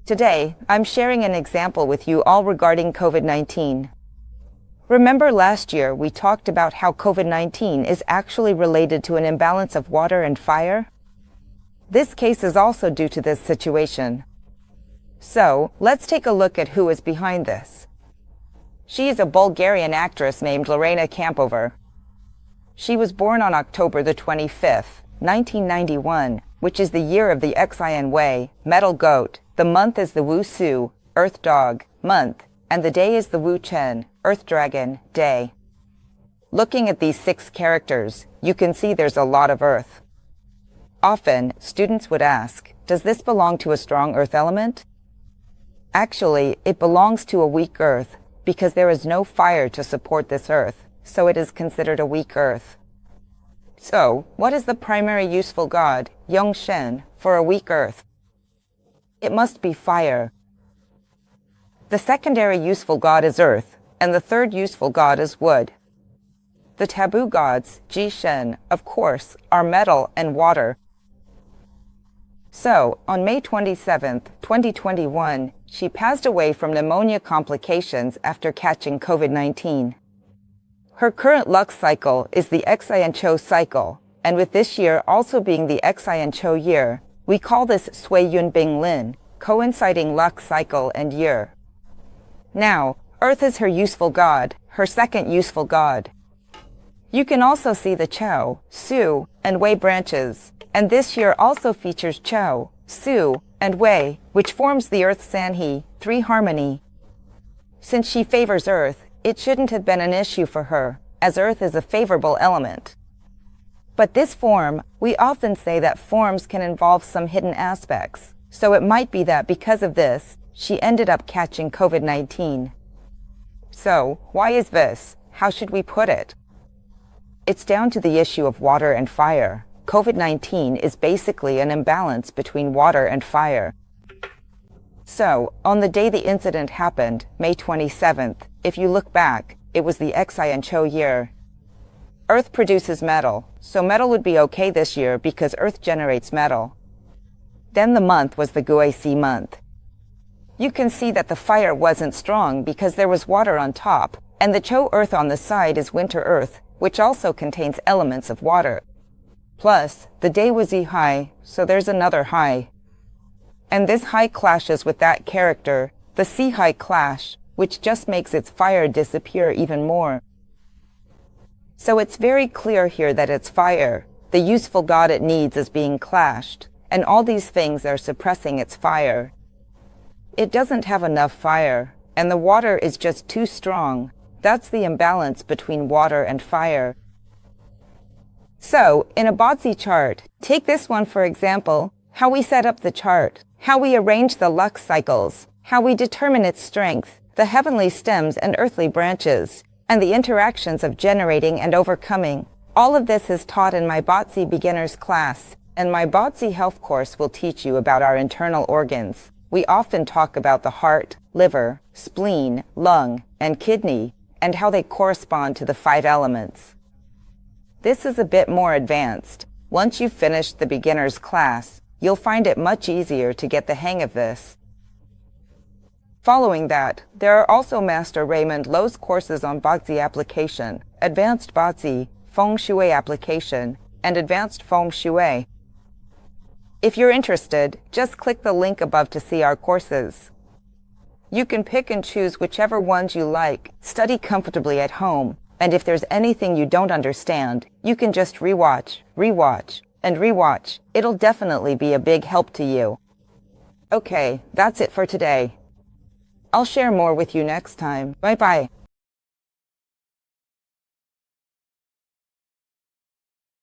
Today, I'm sharing an example with you all regarding COVID-19. Remember last year we talked about how COVID-19 is actually related to an imbalance of water and fire? This case is also due to this situation. So, let's take a look at who is behind this. She is a Bulgarian actress named Lorina Kamburova. She was born on October the 25th, 1991, which is the year of the Xian Wei, metal goat. The month is the Wu Su, earth dog, month, and the day is the Wu Chen, earth dragon, day. Looking at these 6 characters, you can see there's a lot of earth. Often, students would ask, does this belong to a strong earth element? Actually, it belongs to a weak earth, because there is no fire to support this earth, so it is considered a weak earth. So, what is the primary useful god, Yongshen, for a weak earth? It must be fire. The secondary useful god is earth, and the third useful god is wood. The taboo gods, Jishen, of course, are metal and water. So, on May 27, 2021, she passed away from pneumonia complications after catching COVID-19. Her current Lux cycle is the Xian Cho cycle, and with this year also being the Xian Cho year, we call this Sui Yun Bing Lin, coinciding Lux cycle and year. Now, Earth is her useful god, her second useful god. You can also see the Chou, Su, and Wei branches, and this year also features Chou, Su, and Wei, which forms the Earth Sanhe, 3 harmony. Since she favors Earth, it shouldn't have been an issue for her, as Earth is a favorable element. But this form, we often say that forms can involve some hidden aspects, so it might be that because of this, she ended up catching COVID-19. So, why is this? How should we put it? It's down to the issue of water and fire. COVID-19 is basically an imbalance between water and fire. So, on the day the incident happened, May 27th, if you look back, it was the Xian Cho year. Earth produces metal, so metal would be okay this year because Earth generates metal. Then the month was the Guisi month. You can see that the fire wasn't strong because there was water on top, and the Cho Earth on the side is Winter Earth, which also contains elements of water. Plus, the day was Z high, so there's another high. And this high clashes with that character, the C high clash, which just makes its fire disappear even more. So it's very clear here that it's fire. The useful god it needs is being clashed, and all these things are suppressing its fire. It doesn't have enough fire, and the water is just too strong. That's the imbalance between water and fire. So, in a Bazi chart, take this one for example, how we set up the chart, how we arrange the Lux cycles, how we determine its strength, the heavenly stems and earthly branches, and the interactions of generating and overcoming. All of this is taught in my Bazi beginners class, and my Bazi Health course will teach you about our internal organs. We often talk about the heart, liver, spleen, lung, and kidney, and how they correspond to the 5 elements. This is a bit more advanced. Once you've finished the beginner's class, you'll find it much easier to get the hang of this. Following that, there are also Master Raymond Lowe's courses on Bazi application, Advanced Bazi, Feng Shui application, and Advanced Feng Shui. If you're interested, just click the link above to see our courses. You can pick and choose whichever ones you like, study comfortably at home, and if there's anything you don't understand, you can just rewatch, and rewatch. It'll definitely be a big help to you. Okay, that's it for today. I'll share more with you next time. Bye-bye.